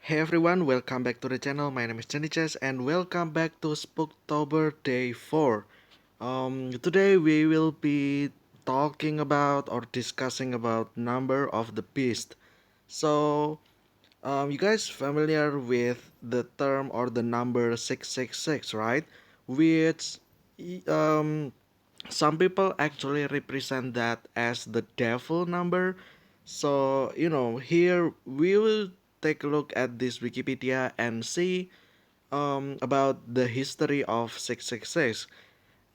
Hey everyone, welcome back to the channel. My name is Jenny Chess and welcome back to Spooktober Day 4. Today we will be talking about or discussing about number of the beast. So, you guys familiar with the term or the number 666, right? Which um some people actually represent that as the devil number. So, here we will take a look at this Wikipedia and see about the history of 666.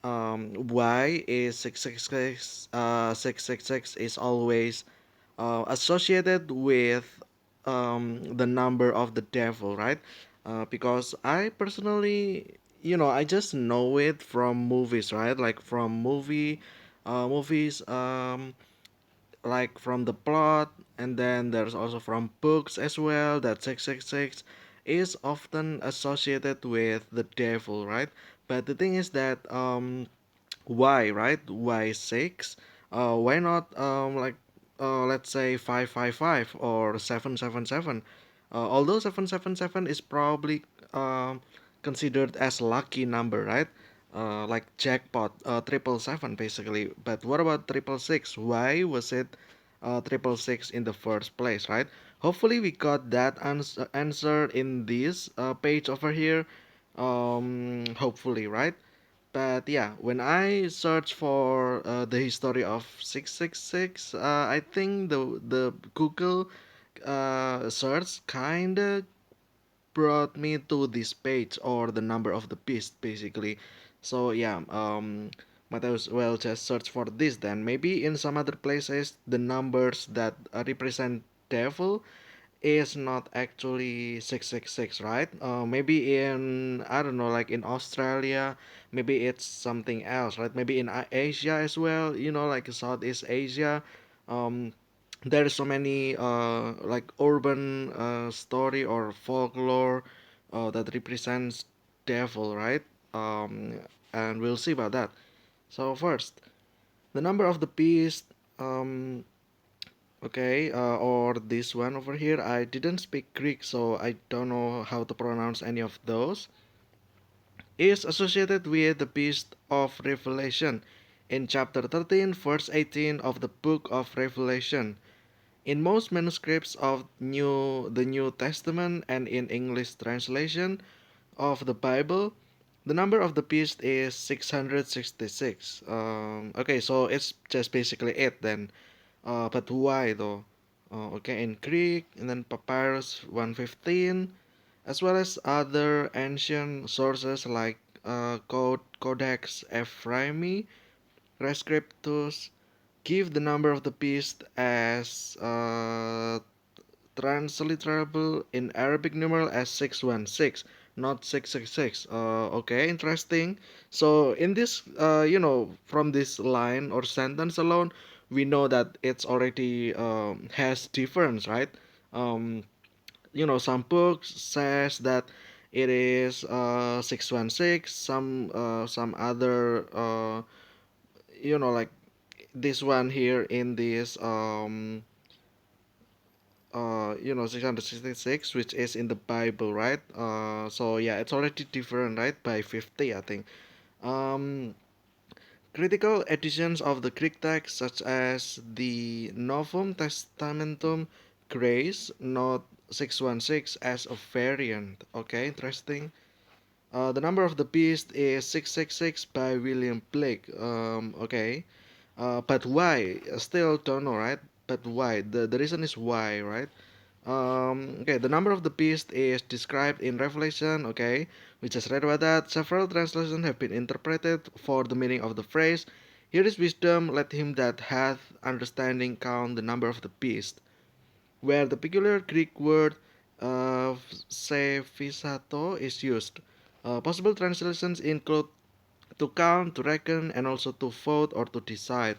Why is 666 is always associated with the number of the devil, right? Because I personally, I just know it from movies, right? Like from movies, like from the plot, and then there's also from books as well. That 666 is often associated with the devil, right? But the thing is that why, right? Why six? Why not like let's say 555 or 777? Although 777 is probably considered as lucky number, right? Like jackpot, triple seven basically. But what about triple six? Why was it triple six in the first place, right? Hopefully we got that answer in this page over here. Hopefully, right? But yeah, when I search for the history of 666, I think the Google search kinda brought me to this page or the number of the beast basically. So yeah, might as well just search for this then. Maybe in some other places the numbers that represent devil is not actually 666, right? Maybe in, I don't know, like in Australia, maybe it's something else, right? Maybe in Asia as well, like Southeast Asia. Um, there is so many like urban story or folklore that represents devil, right? Um, and we'll see about that. So first, the number of the beast. Okay, or this one over here. I didn't speak Greek, so I don't know how to pronounce any of those. Is associated with the beast of Revelation in chapter 13, verse 18 of the book of Revelation. In most manuscripts of the New Testament and in English translation of the Bible, the number of the beast is 666. Okay, so it's just basically it then. But why though? Okay, in Greek and then Papyrus 115, as well as other ancient sources like Codex Ephraimi, Rescriptus, give the number of the beast as transliterable in Arabic numeral as 616, not 666. Okay, interesting. So in this, from this line or sentence alone, we know that it's already has difference, right? Um, some books says that it is 616. Some other like this one here in this 666, which is in the Bible, right? So yeah, it's already different, right? By 50, I think. um Critical editions of the Greek text, such as the Novum Testamentum Grace, note 616 as a variant. Okay, interesting. The number of the beast is 666 by William Blake. Okay. But why? Still don't know, right? But why? The reason is why, right? Okay, the number of the beast is described in Revelation. Okay, we just read about that. Several translations have been interpreted for the meaning of the phrase. Here is wisdom, let him that hath understanding count the number of the beast, where the peculiar Greek word "sephisato" is used. Possible translations include to count, to reckon, and also to vote or to decide.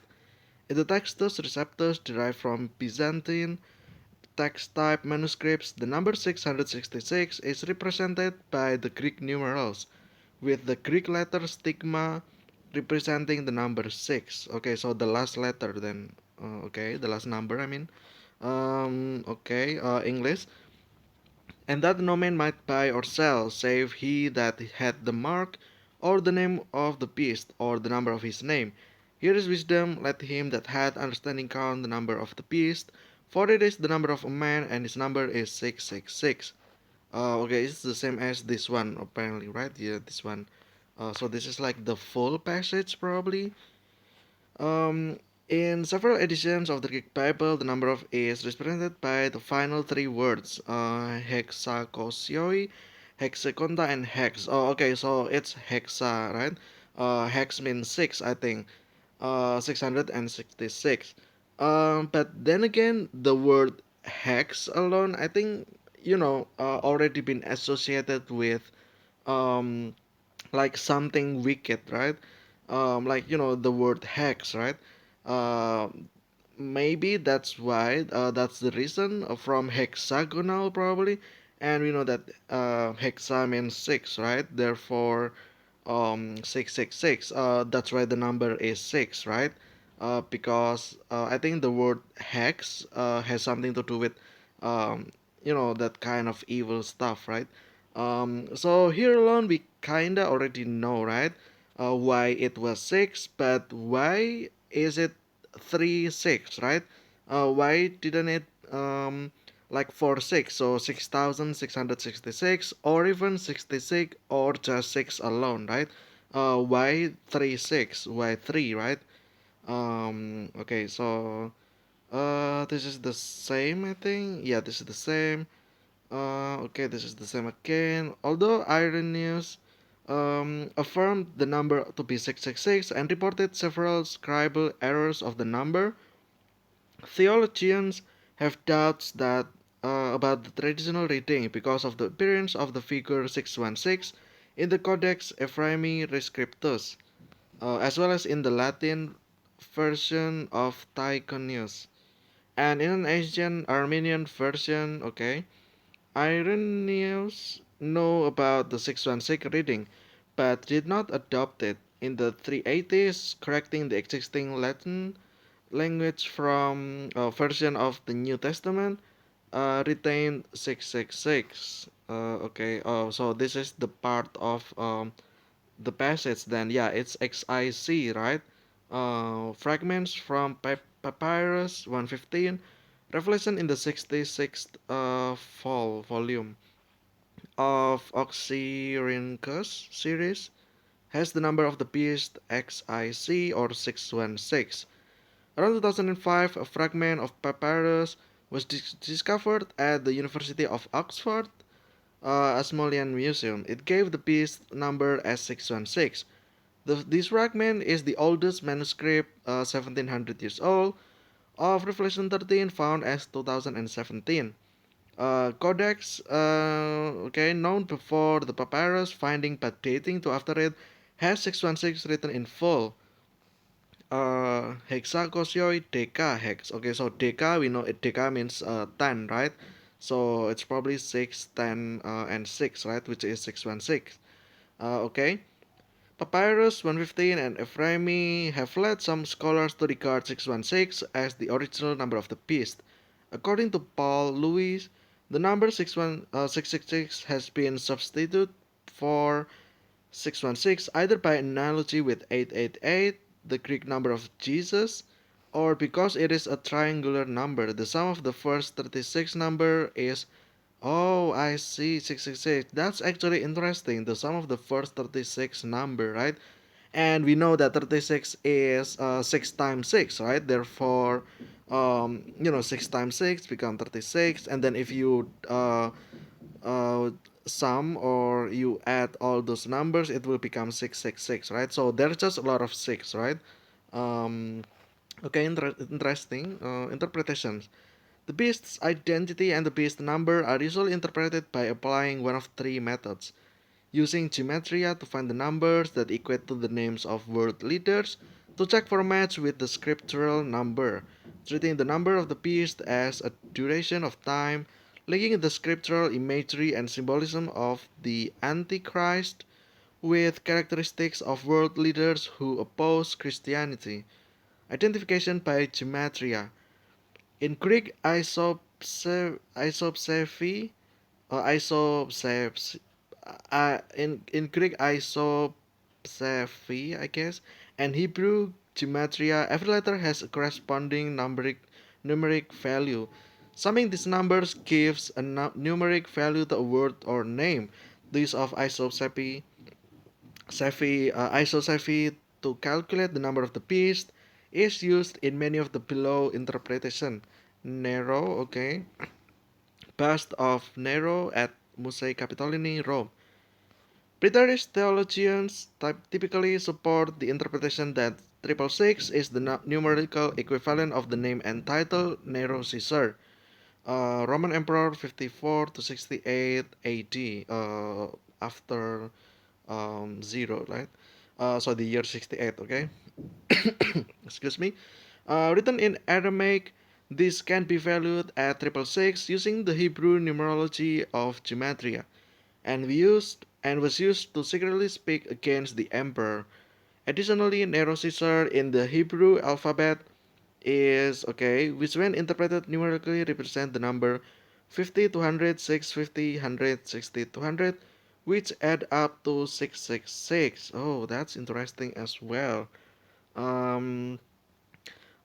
In the Textus Receptus derived from Byzantine text type manuscripts, the number 666 is represented by the Greek numerals, with the Greek letter stigma representing the number 6. Okay, so the last letter then. Okay, the last number, I mean. Okay, English. and that no man might buy or sell, save he that had the mark, or the name of the beast, or the number of his name. Here is wisdom, let him that hath understanding count the number of the beast, for it is the number of a man, and his number is 666. Okay, it's the same as this one, apparently, right? Yeah, this one. So this is like the full passage, probably. Um, in several editions of the Greek Bible, the number of is represented by the final three words, hexakosioi, hexakonta, and hex. Oh, okay, so it's hexa, right? Hex means six, I think. 666. But then again, the word hex alone, I think, already been associated with um, like something wicked, right? Like the word hex, right? Uh, Maybe that's why. That's the reason from hexagonal probably, and we know that hexa means six, right? Therefore, 666. That's why the number is six, right? Because I think the word hex has something to do with that kind of evil stuff, right? So here alone we kinda already know, right? Why it was six, but why is it 3 6, right? Why didn't it like 4 6? So 6,666, or even 66, or just six alone, right? Why 3 6? Why three, right? Okay, so this is the same, I think. Yeah, this is the same. Okay, this is the same again. Although Irenaeus affirmed the number to be 666 and reported several scribal errors of the number, theologians have doubts that about the traditional reading because of the appearance of the figure 616 in the Codex Ephraemi Rescriptus, as well as in the Latin version of Tychonius. And in an ancient Armenian version, okay, Irenaeus knew about the 616 reading, but did not adopt it. In the 380s, correcting the existing Latin language from a version of the New Testament, retained 666. Okay, so this is the part of the passage then. Yeah, it's XIC, right? Fragments from Papyrus 115, Revelation in the 66th volume of Oxyrhynchus series, has the number of the beast XIC or 616. Around 2005, a fragment of papyrus was discovered at the University of Oxford, Asmolean Museum. It gave the beast number as 616. This fragment is the oldest manuscript, 1700 years old, of Revelation 13 found as 2017. Codex, okay, known before the papyrus finding but dating to after it, has 616 written in full. Hexacosioi deca hex. Okay, so deca, we know it, deca means 10, right? So it's probably 6, 10, and 6, right? Which is 616. Okay. Papyrus 115 and Ephraimi have led some scholars to regard 616 as the original number of the beast. According to Paul Lewis, the number 666 has been substituted for 616 either by analogy with 888, the Greek number of Jesus, or because it is a triangular number. The sum of the first 36 number is, oh, I see, 666. That's actually interesting. The sum of the first 36 number, right? And we know that 36 is 6 times 6, right? Therefore, 6 times 6 become 36. And then if you uh, sum or you add all those numbers, it will become 666, right? So there's just a lot of 6, right? Um, okay, interesting interpretations. The beast's identity and the beast number are usually interpreted by applying one of three methods: using gematria to find the numbers that equate to the names of world leaders, to check for a match with the scriptural number, treating the number of the beast as a duration of time, linking the scriptural imagery and symbolism of the Antichrist with characteristics of world leaders who oppose Christianity. Identification by gematria. In Greek, isopsephy isopseph in Greek isopsephy, I guess, and Hebrew gematria. Every letter has a corresponding numeric value. Summing these numbers gives a numeric value to a word or name. The use of isopsephy to calculate the number of the beast is used in many of the below interpretation. Nero, okay, bust of Nero at Musei Capitolini, Rome. Preterist theologians typically support the interpretation that 666 is the numerical equivalent of the name and title Nero Caesar, Roman Emperor 54 to 68 AD, after zero, right? So the year 68, okay? Excuse me. Written in Aramaic, this can be valued at 666 using the Hebrew numerology of gematria and was used to secretly speak against the emperor. Additionally, Nero Caesar in the Hebrew alphabet is okay, which when interpreted numerically represent the number 50 to 100, 650, 100, 60 to 100, which add up to 666. Oh, that's interesting as well. Um,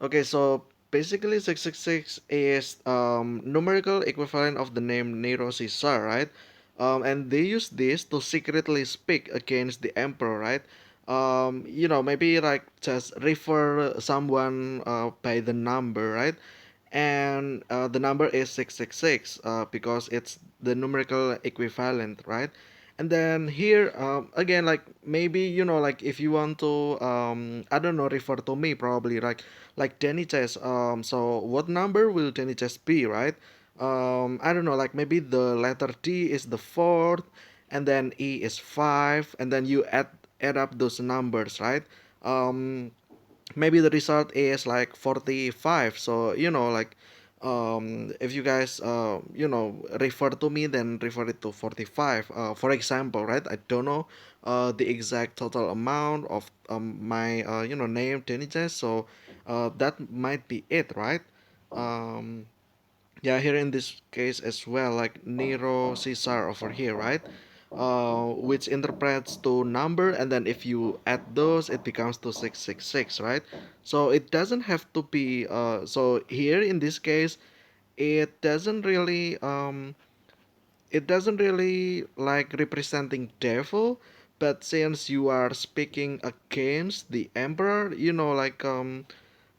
Okay, so basically 666 is numerical equivalent of the name Nero Caesar, right? And they use this to secretly speak against the emperor, right? Maybe like just refer someone by the number, right? And the number is 666 because it's the numerical equivalent, right? And then here again, like maybe like if you want to I don't know, refer to me probably like Danny chess. So what number will Danny chess be, right? I don't know, like maybe the letter D is the fourth, and then E is five, and then you add up those numbers, right? um Maybe the result is like 45. So like if you guys refer to me, then refer it to 45, for example, right? I don't know the exact total amount of my name Denijas, so that might be it, right? um yeah, here in this case as well, like Nero Caesar over here, right? Which interprets to number, and then if you add those, it becomes to 666, right? So it doesn't have to be. So here in this case, it doesn't really like representing devil, but since you are speaking against the emperor, like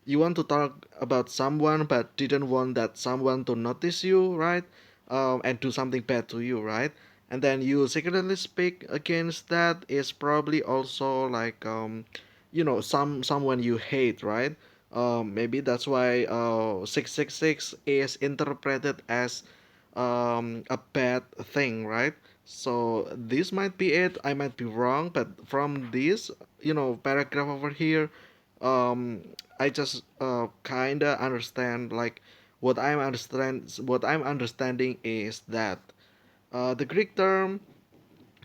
you want to talk about someone but didn't want that someone to notice you, right? And do something bad to you, right? And then you secretly speak against that is probably also like someone you hate, right? Maybe that's why 666 is interpreted as a bad thing, right? So this might be it. I might be wrong, but from this paragraph over here, um, I just kinda understand, like what I'm understanding is that the Greek term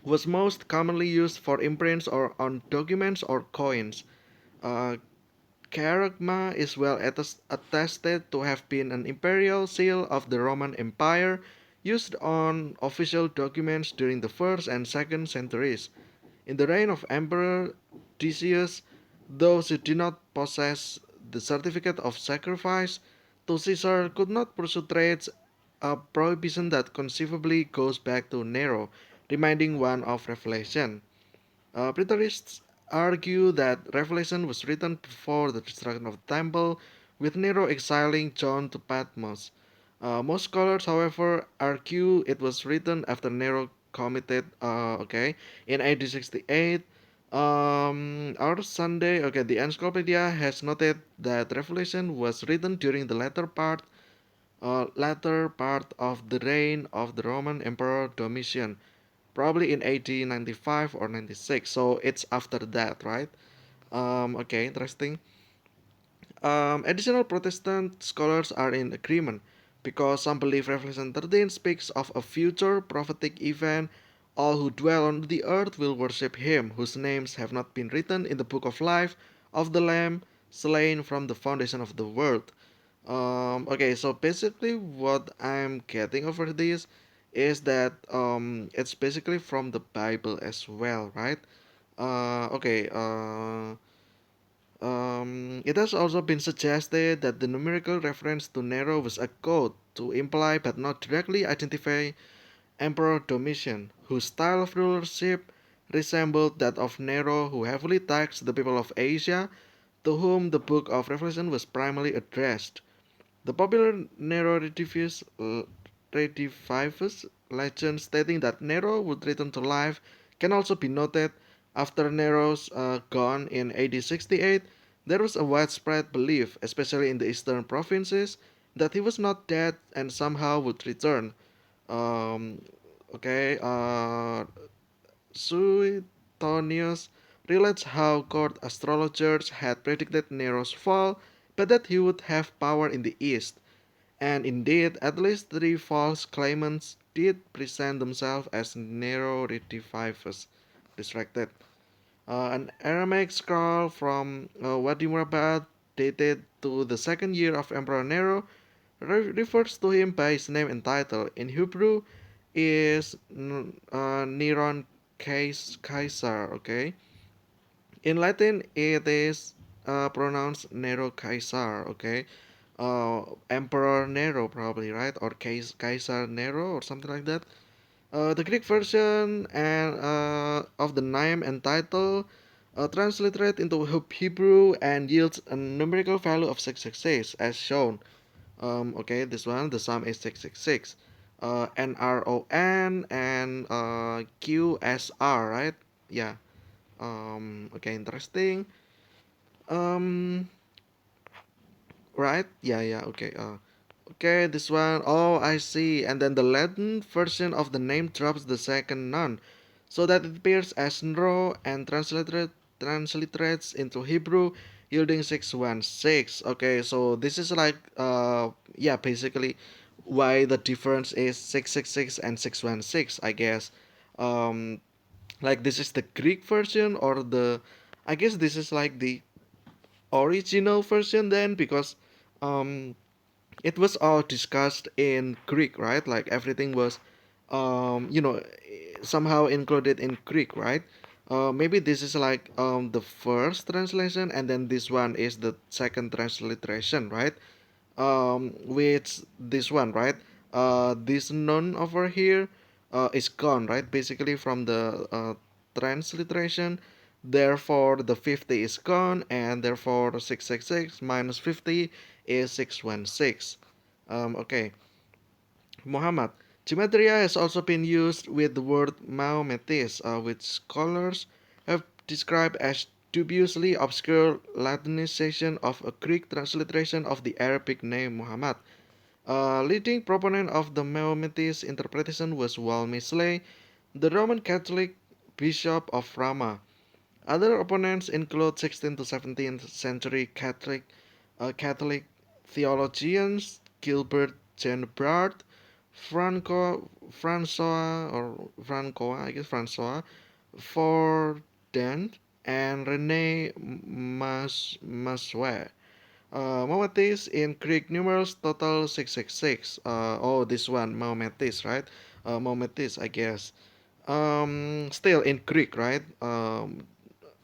was most commonly used for imprints or on documents or coins. Uh, Charagma is well attested to have been an imperial seal of the Roman Empire used on official documents during the 1st and 2nd centuries. In the reign of Emperor Decius, those who did not possess the certificate of sacrifice to Caesar could not pursue trades, a prohibition that conceivably goes back to Nero, reminding one of Revelation. Preterists argue that Revelation was written before the destruction of the temple, with Nero exiling John to Patmos. Most scholars, however, argue it was written after Nero committed, in AD 68. Our Sunday, the Encyclopedia has noted that Revelation was written during the latter part of the reign of the Roman Emperor Domitian, probably in AD 95 or 96. So it's after that, right? Okay, interesting. Additional Protestant scholars are in agreement because some believe Revelation 13 speaks of a future prophetic event. All who dwell on the earth will worship him, whose names have not been written in the book of life of the Lamb slain from the foundation of the world. Okay, so basically, what I'm getting over this is that it's basically from the Bible as well, right? Okay. It has also been suggested that the numerical reference to Nero was a code to imply but not directly identify Emperor Domitian, whose style of rulership resembled that of Nero, who heavily taxed the people of Asia, to whom the Book of Revelation was primarily addressed. The popular Nero Redivivus legend stating that Nero would return to life can also be noted. After Nero's gone in AD 68, there was a widespread belief, especially in the eastern provinces, that he was not dead and somehow would return. Um, okay, Suetonius relates how court astrologers had predicted Nero's fall, but that he would have power in the east. And indeed, at least three false claimants did present themselves as Nero Redivivus, distracted. An Aramaic scroll from Wadi Murabad, dated to the second year of Emperor Nero, refers to him by his name and title. In Hebrew, is Neron Caesar. Okay. In Latin, it is pronounced Nero Caesar. Okay. Emperor Nero, probably, right? Or Caesar Nero, or something like that. The Greek version and of the name and title transliterate into Hebrew and yields a numerical value of 666 as shown. Okay, this one, the sum is 666. NRON and QSR, right? Yeah. Okay, interesting. Um, right? Yeah, yeah, okay. Okay, this one. Oh, I see. And then the Latin version of the name drops the second non, so that it appears as Nro and transliterates into Hebrew, yielding 616. Okay, so this is like yeah, basically why the difference is 666 and 616, I guess. Um like this is the Greek version or the I guess this is like the original version then because um it was all discussed in Greek, right? Like everything was, somehow included in Greek, right? Maybe this is like the first translation, and then this one is the second transliteration, right? Which this one, right? This none over here is gone, right? Basically from the transliteration. Therefore, the 50 is gone, and therefore 666 minus 50 is 616. Okay, Muhammad. Gematria has also been used with the word Maometes, which scholars have described as dubiously obscure Latinization of a Greek transliteration of the Arabic name Muhammad. A leading proponent of the Mahometes interpretation was Walmisley, the Roman Catholic bishop of Rama. Other opponents include 16th to 17th century Catholic theologians Gilbert Jenbart, Francois Fordent, and René Massuet. Maometes in Greek numerals total 666. Oh, this one, Maometes, right? Maometes, I guess. Still in Greek, right?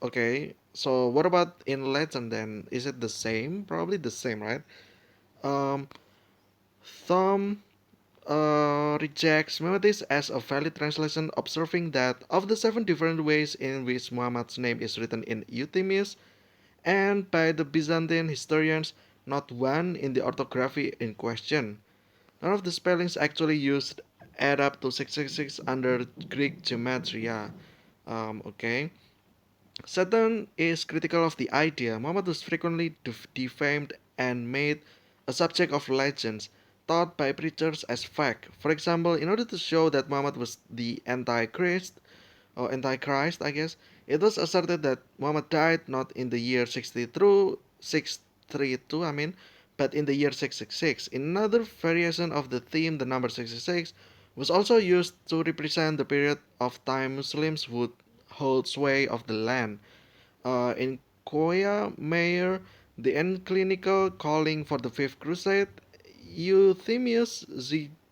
Okay. So what about in Latin then? Is it the same? Probably the same, right? Um, Thumb rejects Maometes as a valid translation, observing that of the seven different ways in which Muhammad's name is written in Eutymius, and by the Byzantine historians, not one in the orthography in question. None of the spellings actually used add up to 666 under Greek gematria. Okay. Satan is critical of the idea. Muhammad was frequently defamed and made a subject of legends, taught by preachers as fact. For example, in order to show that Muhammad was the Antichrist, or Antichrist, I guess, it was asserted that Muhammad died not in the year 632, I mean, but in the year 666. In another variation of the theme, the number 66 was also used to represent the period of time Muslims would hold sway of the land. In Koya Mayer, the Enclinical Calling for the Fifth Crusade, Euthemius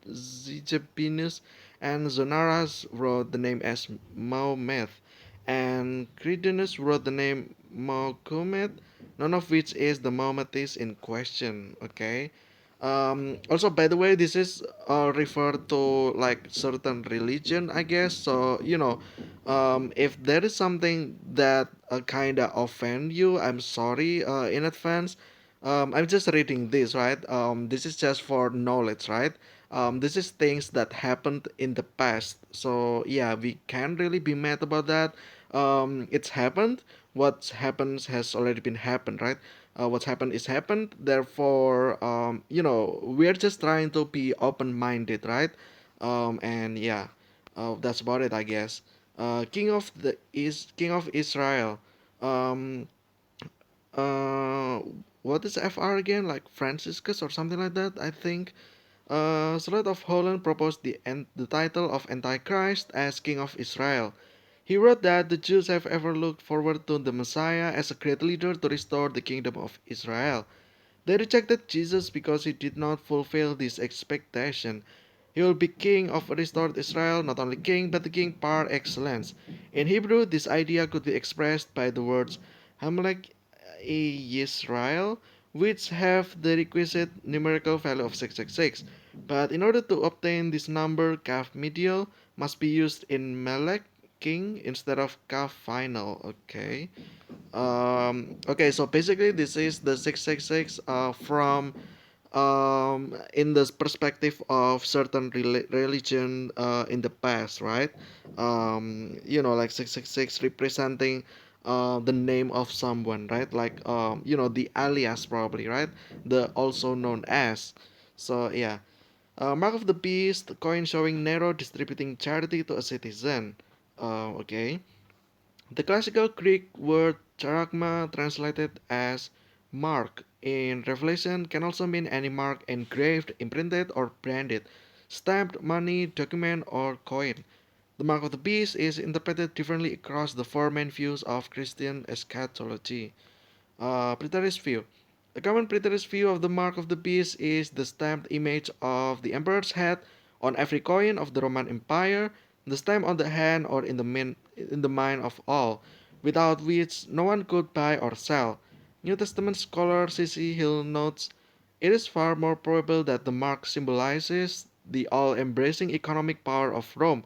Zigebinus and Zonaras wrote the name as Maometh, and Credinus wrote the name Mahomet, none of which is the Mahometes in question. Okay. Also, by the way, this is referred to like certain religion, I guess. So if there is something that kind of offend you, I'm sorry in advance. I'm just reading this, right? This is just for knowledge, right? This is things that happened in the past. So yeah, we can't really be mad about that. It's happened. What happens has already been happened, right? What's happened is happened. Therefore, we're just trying to be open-minded, right? And yeah, that's about it, I guess. King of Israel. Um, uh, what is FR again? Like Franciscus or something like that, I think. Slot of Holland proposed the title of Antichrist as King of Israel. He wrote that the Jews have ever looked forward to the Messiah as a great leader to restore the kingdom of Israel. They rejected Jesus because he did not fulfill this expectation. He will be king of restored Israel, not only king, but the king par excellence. In Hebrew, this idea could be expressed by the words Hamelech Yisrael, which have the requisite numerical value of 666. But in order to obtain this number, kaf medial must be used in Melech, king, instead of kaf final. Okay, so basically this is the 666 from in the perspective of certain religion in the past, right? Like 666 representing the name of someone, right? Like the alias probably, right? The also known as. So yeah. Mark of the Beast, coin showing Nero distributing charity to a citizen. Okay. The classical Greek word charagma, translated as mark in Revelation, can also mean any mark engraved, imprinted, or branded, stamped money, document, or coin. The mark of the beast is interpreted differently across the four main views of Christian eschatology. Preterist view. The common preterist view of the mark of the beast is the stamped image of the emperor's head on every coin of the Roman Empire, the stamp on the hand or in the mind of all, without which no one could buy or sell. New Testament scholar C.C. Hill notes, it is far more probable that the mark symbolizes the all-embracing economic power of Rome,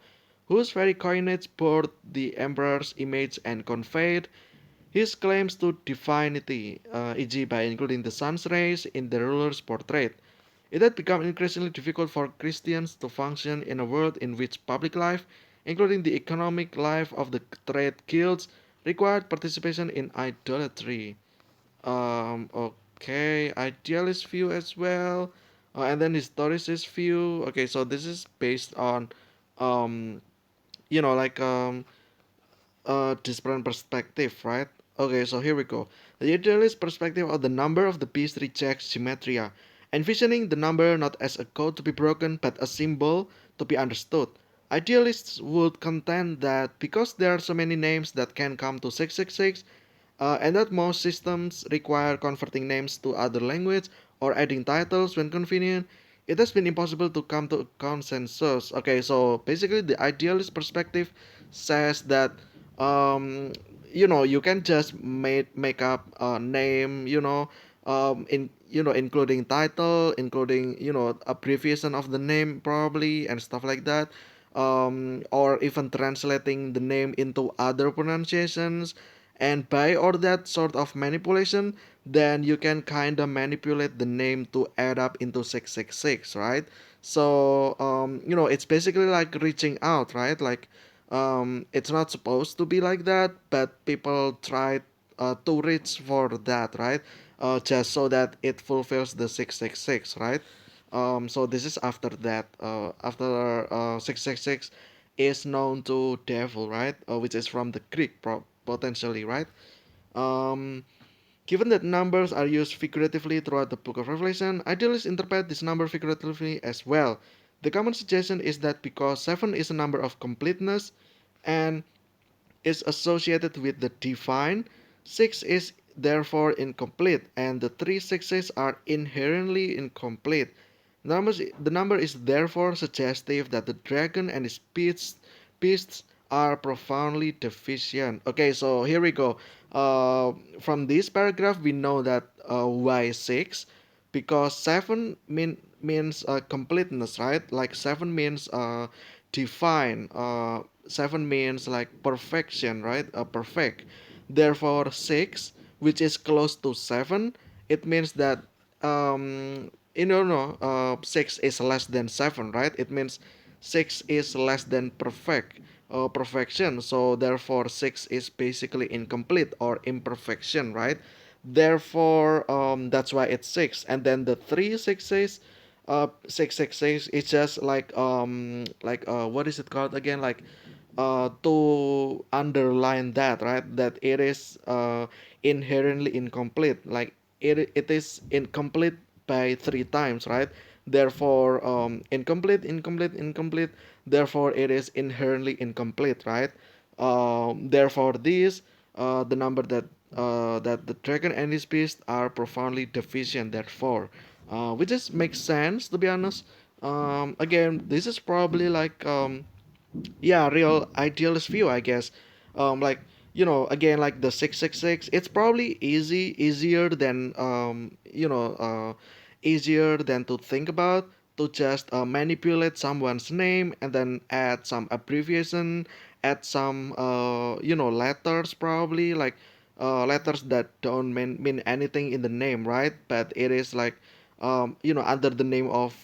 whose very coinage bore the emperor's image and conveyed his claims to divinity, e.g., by including the sun's rays in the ruler's portrait. It had become increasingly difficult for Christians to function in a world in which public life, including the economic life of the trade guilds, required participation in idolatry. Okay, idealist view as well, and then historicist view. Okay, so this is based on, um, like different perspective, right? Okay, so here we go. The idealist perspective of the number of the beast rejects symmetria, envisioning the number not as a code to be broken but a symbol to be understood. Idealists would contend that because there are so many names that can come to 666, and that most systems require converting names to other language or adding titles when convenient, it has been impossible to come to a consensus. Okay, so basically the idealist perspective says that um, you can just make up a name, including title, including abbreviation of the name probably and stuff like that, or even translating the name into other pronunciations, and by all that sort of manipulation, then you can kind of manipulate the name to add up into 666, right? So it's basically like reaching out, right? Like it's not supposed to be like that, but people try to reach for that, right? Just so that it fulfills the 666, right? So this is after that. After 666 is known to devil, right? Which is from the Greek, potentially, right? Um, Given that numbers are used figuratively throughout the book of Revelation, idealists interpret this number figuratively as well. The common suggestion is that because 7 is a number of completeness and is associated with the divine, 6 is therefore incomplete, and the three sixes are inherently incomplete. The number is therefore suggestive that the dragon and his beasts are profoundly deficient. Okay, so here we go. From this paragraph, we know that why six, because seven means completeness, right? Like seven means divine. Seven means like perfection, right? Perfect. Therefore, six, which is close to seven, it means that no, six is less than seven, right? It means six is less than perfection. So therefore, six is basically incomplete or imperfection, right? Therefore, that's why it's six. And then the three sixes, 666 is just like what is it called again? Like to underline that, right? That it is inherently incomplete. Like it is incomplete by three times, right? Therefore, incomplete, incomplete, incomplete. Therefore, it is inherently incomplete, right? Therefore, this the number that the dragon and his beast are profoundly deficient. Therefore, which just makes sense to be honest. Again, this is probably like yeah, real idealist view, I guess. Like again, like the 666, it's probably easier than easier than to think about, to just manipulate someone's name and then add some abbreviation, add some letters, probably like letters that don't mean anything in the name, right? But it is like under the name of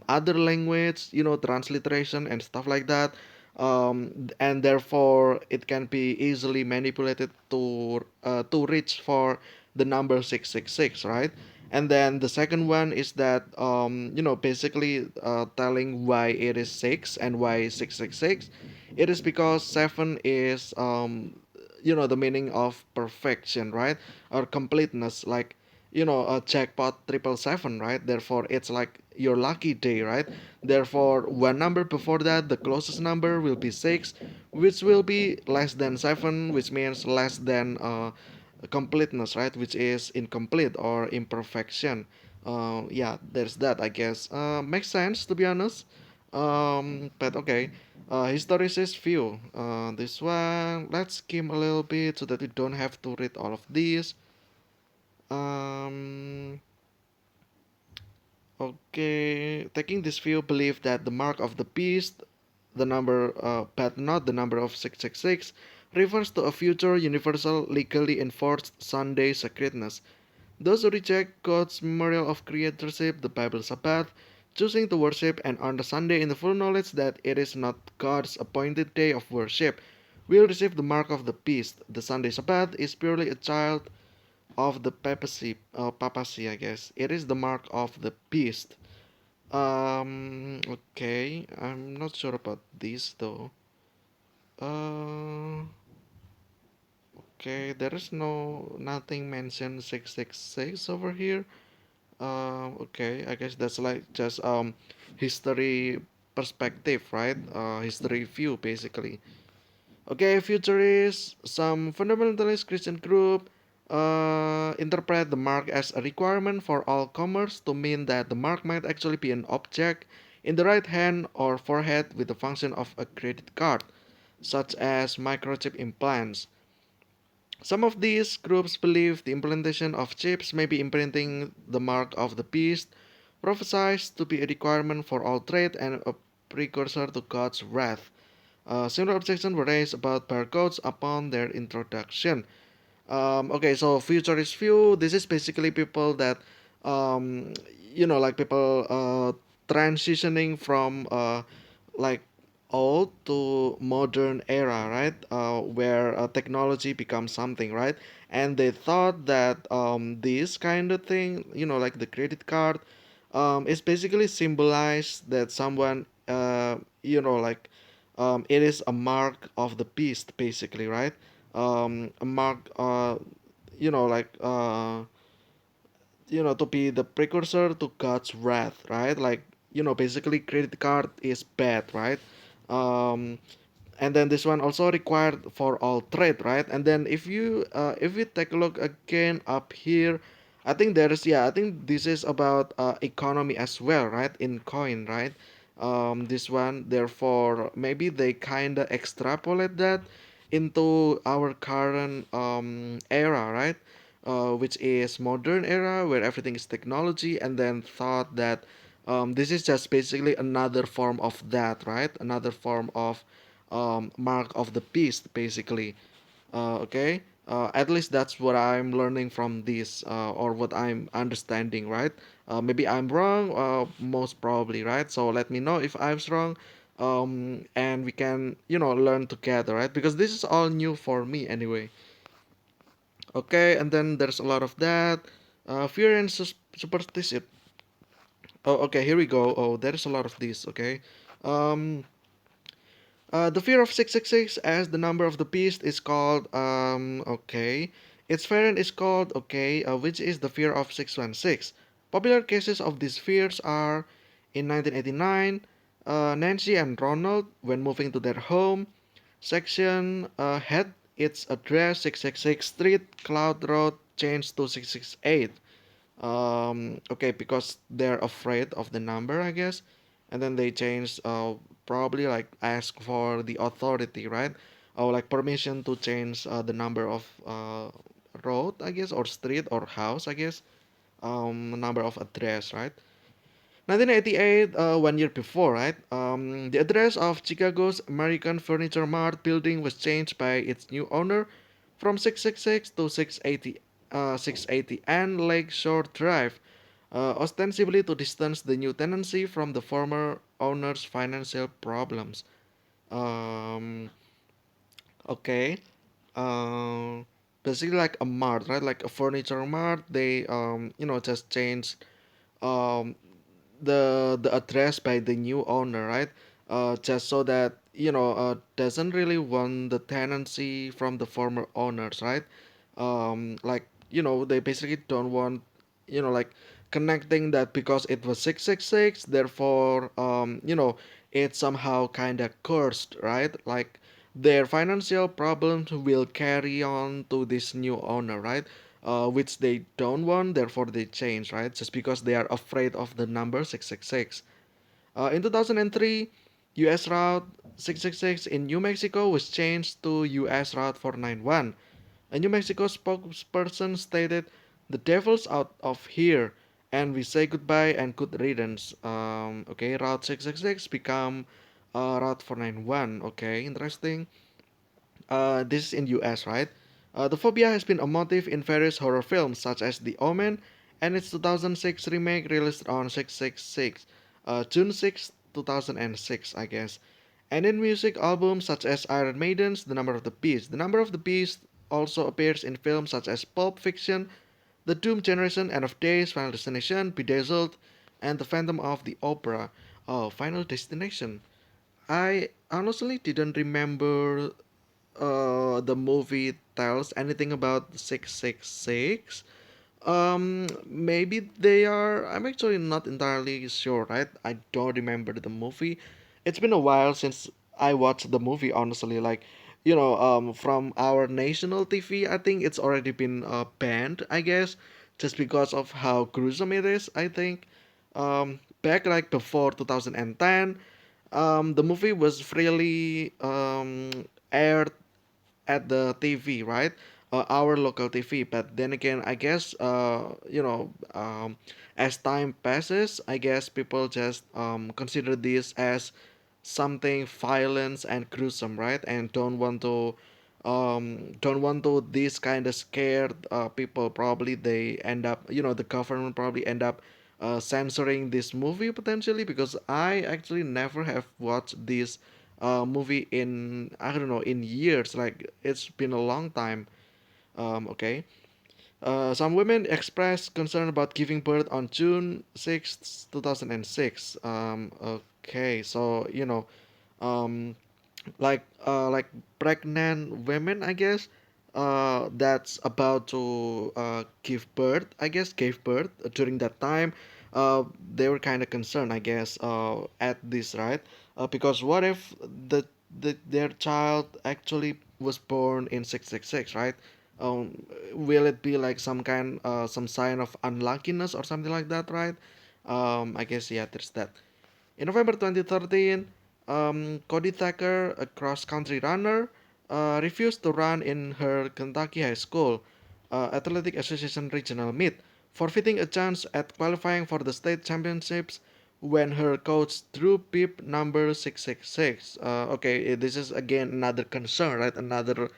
other language, transliteration and stuff like that. And therefore it can be easily manipulated to reach for the number 666, right? And then the second one is that basically telling why it is 6 and why 666. It is because 7 is the meaning of perfection, right? Or completeness, like a jackpot 777, right? Therefore it's like your lucky day, right? Therefore one number before that, the closest number will be 6, which will be less than 7, which means less than completeness, right? Which is incomplete or imperfection. Yeah, there's that, I guess. Makes sense to be honest. But okay. Historicist view. This one, let's skim a little bit so that we don't have to read all of these. Um, okay, taking this view, believe that the mark of the beast, the number, but not the number of 666, refers to a future universal legally enforced Sunday sacredness. Those who reject God's memorial of creatorship, the Bible Sabbath, choosing to worship and honor Sunday in the full knowledge that it is not God's appointed day of worship, will receive the mark of the beast. The Sunday Sabbath is purely a child of the papacy, I guess. It is the mark of the beast. Okay, I'm not sure about this though. Uh, okay, there is nothing mentioned 666 over here. Okay, I guess that's like just history perspective, right? History view basically. Okay, futurists, some fundamentalist Christian group interpret the mark as a requirement for all comers to mean that the mark might actually be an object in the right hand or forehead with the function of a credit card, such as microchip implants. Some of these groups believe the implementation of chips may be imprinting the mark of the beast, prophesied to be a requirement for all trade and a precursor to God's wrath. Similar objections were raised about barcodes upon their introduction. Okay, so futurist view. This is basically people that, um, like people transitioning from like old to modern era, right? Where technology becomes something, right? And they thought that this kind of thing, like the credit card, is basically symbolized that someone, like it is a mark of the beast, basically, right? A mark, like to be the precursor to God's wrath, right? Like basically credit card is bad, right? Um, and then this one also required for all trade, right? And then if you take a look again up here, I think there is, yeah, I think this is about economy as well, right? In coin, right? This one, therefore, maybe they kind of extrapolate that into our current era, right? Which is modern era where everything is technology, and then thought that this is just basically another form of that, right? Another form of mark of the beast, basically. Okay, at least that's what I'm learning from this, or what I'm understanding, right? Maybe I'm wrong, most probably, right? So let me know if I'm wrong, and we can, learn together, right? Because this is all new for me anyway. Okay, and then there's a lot of that. Fear and superstition. Oh, okay, here we go. Oh, there is a lot of this. Okay. Um, the fear of 666 as the number of the beast is called, okay. Its variant is called, okay, which is the fear of 616. Popular cases of these fears are in 1989, Nancy and Ronald, when moving to their home, section had its address 666 Street, Cloud Road, changed to 668. Okay, because they're afraid of the number, I guess, and then they change, probably like ask for the authority, right? Or like permission to change the number of road, I guess, or street or house, I guess. Number of address, right? 1988, 1 year before, right? The address of Chicago's American Furniture Mart building was changed by its new owner from 666 to 680 and Lakeshore Drive, ostensibly to distance the new tenancy from the former owner's financial problems. Um, okay. Um, Basically like a mart, right? Like a furniture mart. They just changed um the address by the new owner, right? Just so that doesn't really want the tenancy from the former owners, right? Like they basically don't want like connecting that because it was 666, therefore it's somehow kind of cursed, right? Like their financial problems will carry on to this new owner, right? Which they don't want, therefore they change, right? Just because they are afraid of the number 666. In 2003, US Route 666 in New Mexico was changed to US Route 491. A New Mexico spokesperson stated, "The devil's out of here, and we say goodbye and good riddance." Okay, Route 666 become Route 491. Okay, interesting. This is in US, right? The phobia has been a motif in various horror films such as The Omen and its 2006 remake released on 666, June 6, 2006, I guess. And in music albums such as Iron Maiden's The Number of the Beast. The Number of the Beast also appears in films such as Pulp Fiction, The Doom Generation, End of Days, Final Destination, Bedazzled, and The Phantom of the Opera. Oh, Final Destination. I honestly didn't remember the movie tells anything about 666. Maybe they are. I'm actually not entirely sure, right? I don't remember the movie. It's been a while since I watched the movie, honestly. Like, from our national TV, I think it's already been banned, I guess, just because of how gruesome it is, I think. Back like before 2010, the movie was freely aired at the TV, right? Our local TV. But then again, I guess as time passes, I guess people just consider this as something violent and gruesome, right? And don't want to this kind of scared people. Probably they end up, the government probably end up censoring this movie potentially, because I actually never have watched this movie in, I don't know, in years. Like it's been a long time. Okay. Some women expressed concern about giving birth on June 6th, 2006. Okay, so um, like pregnant women, I guess, that's about to give birth, I guess, gave birth during that time. They were kind of concerned, I guess, at this, right? Because what if their child actually was born in 666, right? Will it be like some sign of unluckiness or something like that, right? I guess yeah, there's that. In November 2013, Cody Thacker, a cross-country runner, refused to run in her Kentucky High School Athletic Association regional meet, forfeiting a chance at qualifying for the state championships when her coach drew pip number 666. Okay, this is again another concern, right? Another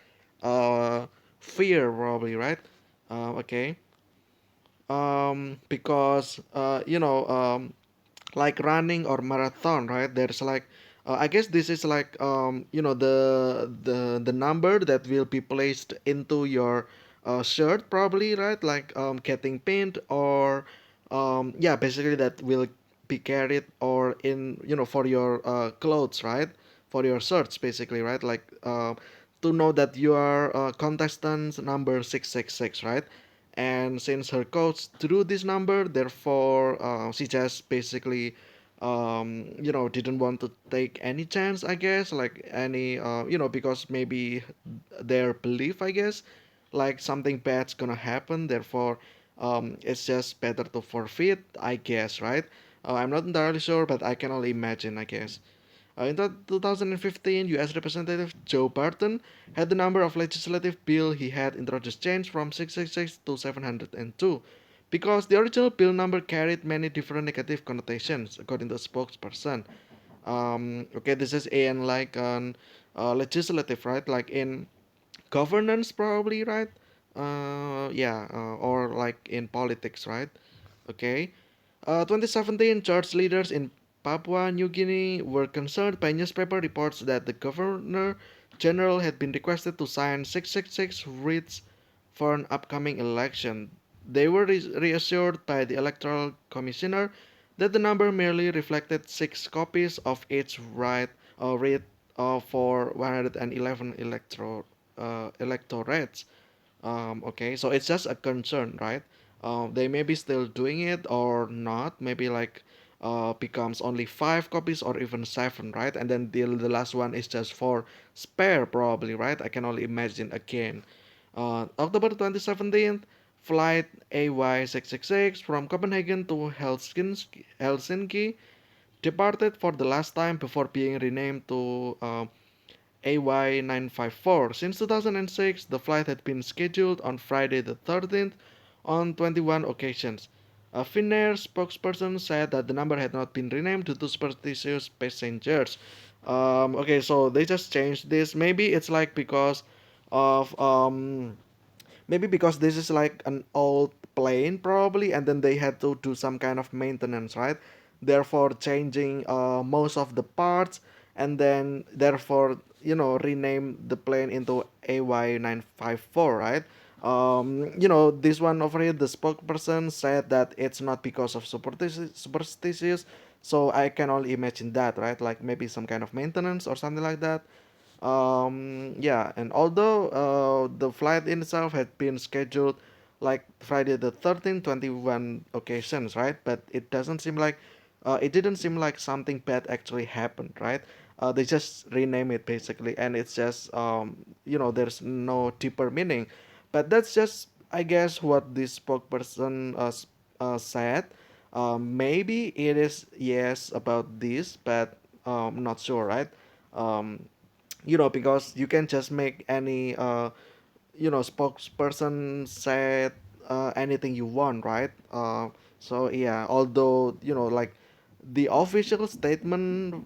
uh, fear, probably, right? Okay, because like running or marathon, right? There's like I guess this is like the number that will be placed into your shirt, probably, right? Like getting pinned, or yeah, basically that will be carried or in for your clothes, right? For your shirts, basically, right? Like to know that you are contestant number 666, right? And since her coach drew this number, therefore she just basically didn't want to take any chance, I guess, like any because maybe their belief, I guess, like something bad's gonna happen, therefore it's just better to forfeit, I guess, right? I'm not entirely sure, but I can only imagine, I guess. In 2015, U.S. Representative Joe Barton had the number of legislative bill he had introduced changed from 666 to 702 because the original bill number carried many different negative connotations, according to a spokesperson. Okay, this is in like an legislative, right? Like in governance, probably, right? Yeah, or like in politics, right? Okay. 2017, church leaders in Papua New Guinea were concerned by newspaper reports that the governor general had been requested to sign 666 wreaths for an upcoming election. They were reassured by the electoral commissioner that the number merely reflected 6 copies of each wreath for 111 electorates. Okay, so it's just a concern, right? They may be still doing it or not. Maybe like becomes only 5 copies or even seven, right? And then the last one is just for spare, probably, right? I can only imagine again. October 2017, flight AY666 from Copenhagen to Helsinki departed for the last time before being renamed to AY954. Since 2006, the flight had been scheduled on Friday the 13th on 21 occasions. A Finnair spokesperson said that the number had not been renamed due to superstitious passengers. Okay, so they just changed this. Maybe it's like because of maybe because this is like an old plane, probably, and then they had to do some kind of maintenance, right? Therefore changing most of the parts, and then therefore rename the plane into AY954, right? This one over here, the spokesperson said that it's not because of superstitious, so I can only imagine that, right? Like maybe some kind of maintenance or something like that. Yeah, and although the flight itself had been scheduled like Friday the 13th, 21 occasions, right? But it didn't seem like something bad actually happened, right? They just rename it basically, and it's just there's no deeper meaning. But that's just, I guess, what this spokesperson said. Maybe it is yes about this, but not sure, right? Um, because you can just make any spokesperson said anything you want, right? So yeah, although like the official statement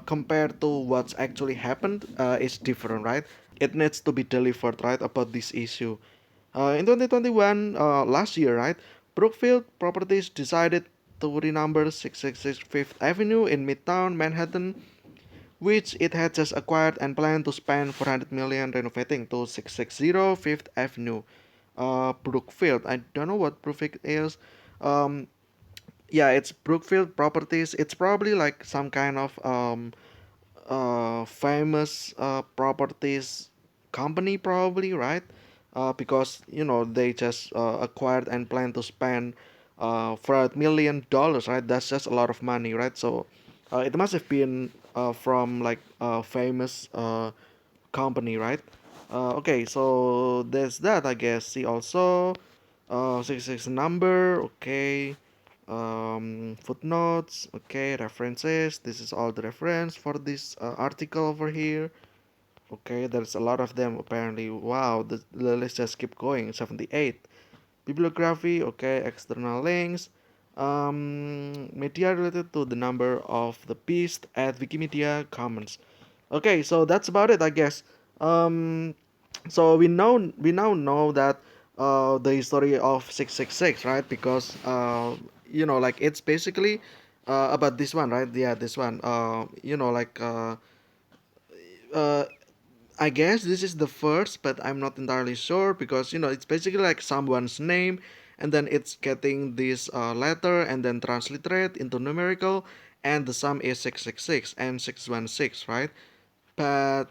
compared to what's actually happened is different, right? It needs to be delivered, right, about this issue. In 2021, last year, right, Brookfield Properties decided to renumber 666 Fifth Avenue in Midtown Manhattan, which it had just acquired and planned to spend 400 million renovating to 660 Fifth Avenue. Brookfield. I don't know what Brookfield is. Um, yeah, it's Brookfield Properties. It's probably like some kind of famous properties company, probably, right? Because they just acquired and plan to spend $400 million, right? That's just a lot of money, right? So it must have been from like a famous company, right? Okay, so there's that, I guess. See also, 66 number, okay. Footnotes, okay. References. This is all the reference for this article over here. Okay, there's a lot of them apparently. Wow, the list just keep going. 78. Bibliography, okay. External links. Media related to the number of the beast at Wikimedia Commons. Okay, so that's about it, I guess. Um, so we now know that the history of 666, right? Because like it's basically about this one, right? Yeah, this one. Uh, I guess this is the first, but I'm not entirely sure because it's basically like someone's name, and then it's getting this letter and then transliterate into numerical, and the sum is 666 and 616, right? But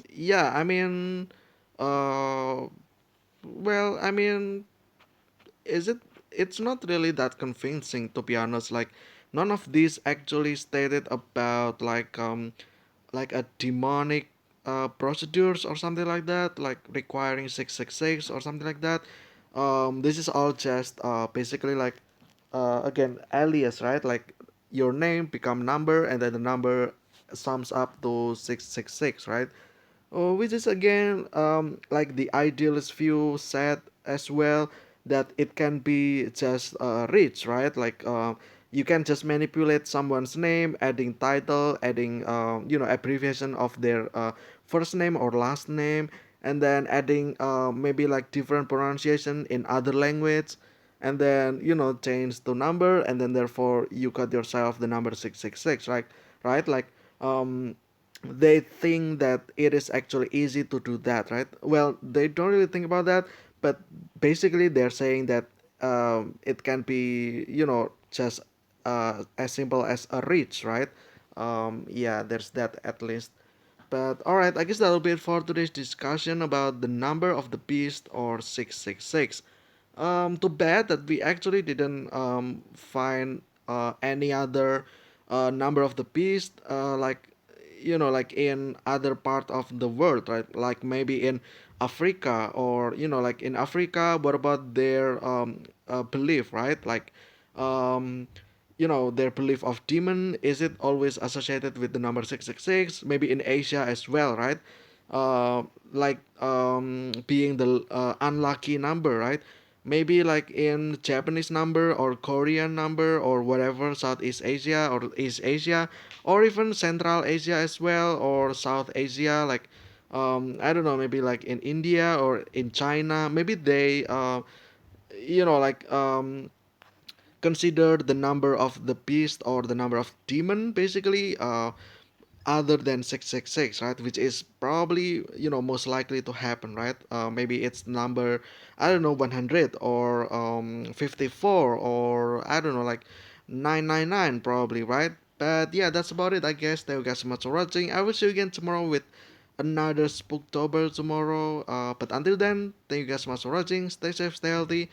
yeah, I mean, uh, well, I mean, is it? It's not really that convincing to be honest. Like, none of these actually stated about like a demonic procedures or something like that, like requiring 666 or something like that. This is all just basically like again alias, right? Like your name become number and then the number sums up to 666, right? Which is again like the idealist view said as well, that it can be just rich, right? Like you can just manipulate someone's name, adding title, adding abbreviation of their first name or last name, and then adding maybe like different pronunciation in other language, and then change the number, and then therefore you got yourself the number 666, right, like they think that it is actually easy to do that, right? Well, they don't really think about that, but basically they're saying that it can be, just as simple as a reach, right? Yeah, there's that at least. But alright, I guess that'll be it for today's discussion about the number of the beast or 666. Too bad that we actually didn't find any other number of the beast, like like in other part of the world, right? Like maybe in Africa, or like in Africa, what about their belief, right? Like um, their belief of demon, is it always associated with the number 666? Maybe in Asia as well, right? uh, like being the unlucky number, right? Maybe like in Japanese number or Korean number or whatever, Southeast Asia or East Asia, or even Central Asia as well, or South Asia, like I don't know, maybe like in India or in China, maybe they like consider the number of the beast or the number of demon basically other than 666, right? Which is probably most likely to happen, right? Maybe it's number, I don't know, 100 or 54, or I don't know, like 999 probably, right? But yeah, that's about it, I guess. Thank you guys so much for watching. I will see you again tomorrow with another Spooktober tomorrow. But until then, thank you guys so much for watching. Stay safe, stay healthy,